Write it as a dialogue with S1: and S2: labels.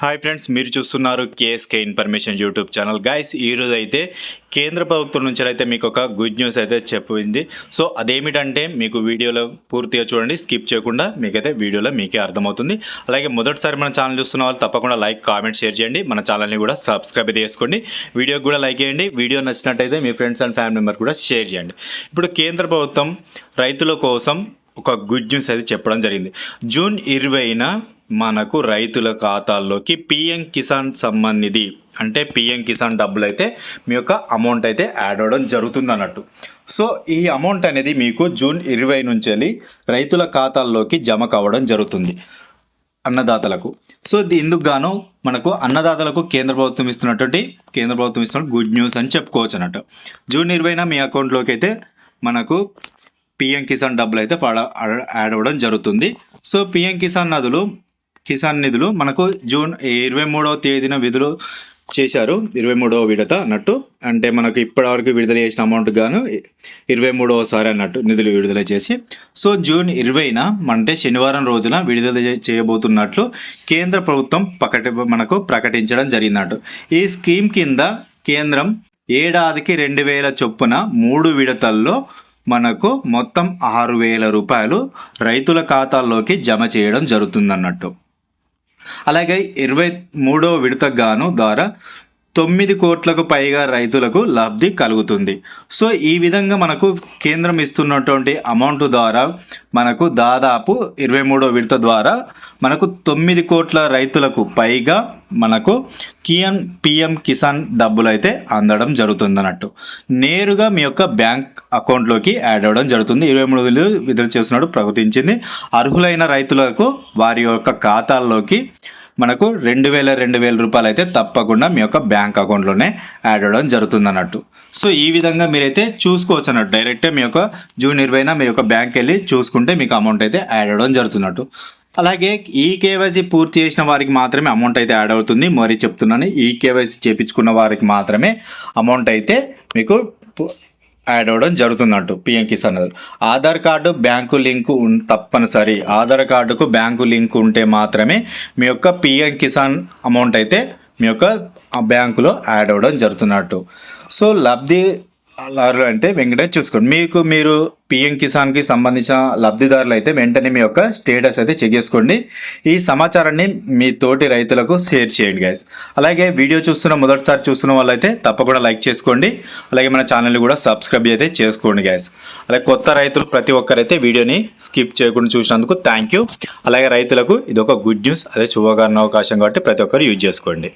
S1: Hi friends, మీరు చూస్తున్నారు KSK information YouTube channel. Guys, ఈరోజు అయితే కేంద్ర ప్రభుత్వం నుంచి అయితే మీకు ఒక గుడ్ న్యూస్ అయితే చెప్పింది. సో అదేమిటంటే మీకు వీడియోలో పూర్తిగా చూడండి, స్కిప్ చేయకుండా మీకైతే వీడియోలో మీకే అర్థమవుతుంది. అలాగే మొదటిసారి మన ఛానల్ చూస్తున్న వాళ్ళు తప్పకుండా లైక్, కామెంట్, షేర్ చేయండి. మన ఛానల్ని కూడా సబ్స్క్రైబ్ చేసుకోండి. వీడియోకి కూడా లైక్ చేయండి. వీడియో నచ్చినట్టయితే మీ ఫ్రెండ్స్ అండ్ ఫ్యామిలీ మెంబర్ కూడా షేర్ చేయండి. ఇప్పుడు కేంద్ర ప్రభుత్వం రైతుల కోసం ఒక గుడ్ న్యూస్ అయితే చెప్పడం జరిగింది. జూన్ 20న మనకు రైతుల ఖాతాల్లోకి పిఎం కిసాన్ సమ్మాన్ నిధి అంటే పిఎం కిసాన్ డబ్బులు అయితే మీ యొక్క అమౌంట్ అయితే యాడ్ అవ్వడం జరుగుతుంది అన్నట్టు. సో ఈ అమౌంట్ అనేది మీకు జూన్ 20 నుంచి వెళ్ళి రైతుల ఖాతాల్లోకి జమ కావడం జరుగుతుంది అన్నదాతలకు. సో ఇందుకు గాను మనకు అన్నదాతలకు కేంద్ర ప్రభుత్వం ఇస్తున్న గుడ్ న్యూస్ అని చెప్పుకోవచ్చు అన్నట్టు. జూన్ 20న మీ అకౌంట్లోకి అయితే మనకు పిఎం కిసాన్ డబ్బులు అయితే యాడ్ అవ్వడం జరుగుతుంది. సో పిఎం కిసాన్ నిధులు మనకు జూన్ 23వ తేదీన విడుదల చేశారు. 23వ విడత అన్నట్టు. అంటే మనకు ఇప్పటివరకు విడుదల చేసిన అమౌంట్ గాను 23వసారి అన్నట్టు నిధులు విడుదల చేసి, సో జూన్ 20న అంటే శనివారం రోజున విడుదల చేయబోతున్నట్లు కేంద్ర ప్రభుత్వం ప్రకటించడం జరిగినట్టు. ఈ స్కీమ్ కింద కేంద్రం ఏడాదికి 2000 చొప్పున 3 విడతల్లో మనకు మొత్తం 6000 రూపాయలు రైతుల ఖాతాల్లోకి జమ చేయడం జరుగుతుందన్నట్టు. అలాగే 23వ విడతకు గాను ద్వారా 9 కోట్లకు పైగా రైతులకు లబ్ధి కలుగుతుంది. సో ఈ విధంగా మనకు కేంద్రం ఇస్తున్నటువంటి అమౌంట్ ద్వారా మనకు దాదాపు 23వ విడత ద్వారా మనకు 9 కోట్ల రైతులకు పైగా మనకు పిఎం కిసాన్ డబ్బులు అయితే అందడం జరుగుతుంది అన్నట్టు. నేరుగా మీ యొక్క బ్యాంక్ అకౌంట్లోకి యాడ్ అవ్వడం జరుగుతుంది. 23 విడుదల చేస్తున్నట్టు ప్రకటించింది. అర్హులైన రైతులకు వారి యొక్క ఖాతాల్లోకి మనకు 2000 రూపాయలు అయితే తప్పకుండా మీ యొక్క బ్యాంక్ అకౌంట్లోనే యాడ్ అవ్వడం జరుగుతుంది అన్నట్టు. సో ఈ విధంగా మీరైతే చూసుకోవచ్చు అన్నట్టు. డైరెక్ట్గా మీ యొక్క జూన్ 20న మీరు యొక్క బ్యాంక్ వెళ్ళి చూసుకుంటే మీకు అమౌంట్ అయితే యాడ్ అవ్వడం జరుగుతున్నట్టు. అలాగే ఈ కేవైసీ పూర్తి చేసిన వారికి మాత్రమే అమౌంట్ అయితే యాడ్ అవుతుంది. మరి చెప్తున్నాను, ఈ కేవైసీ చేయించుకున్న వారికి మాత్రమే అమౌంట్ అయితే మీకు యాడ్ అవ్వడం జరుగుతున్నట్టు. PM Kisan Aadhaar card bank link తప్పనిసరి. ఆధార్ కార్డుకు బ్యాంకు లింక్ ఉంటే మాత్రమే మీ యొక్క పిఎం కిసాన్ అమౌంట్ అయితే మీ యొక్క బ్యాంకులో యాడ్ అవ్వడం జరుగుతున్నట్టు. సో లబ్ధిదారులు అంటే వెంటనే చూసుకోండి. మీరు పిఎం కిసాన్కి సంబంధించిన లబ్ధిదారులు అయితే వెంటనే మీ యొక్క స్టేటస్ అయితే చెక్ చేసుకోండి. ఈ సమాచారాన్ని మీ తోటి రైతులకు షేర్ చేయండి గైస్. అలాగే వీడియో మొదటిసారి చూస్తున్న వాళ్ళైతే తప్పకుండా లైక్ చేసుకోండి. అలాగే మన ఛానల్ని కూడా సబ్స్క్రైబ్ అయితే చేసుకోండి గైస్. అలాగే కొత్త రైతులు ప్రతి ఒక్కరైతే వీడియోని స్కిప్ చేయకుండా చూసినందుకు థ్యాంక్ యూ. అలాగే రైతులకు ఇది ఒక గుడ్ న్యూస్, అదే శుభకరణ అవకాశం కాబట్టి ప్రతి ఒక్కరు యూజ్ చేసుకోండి.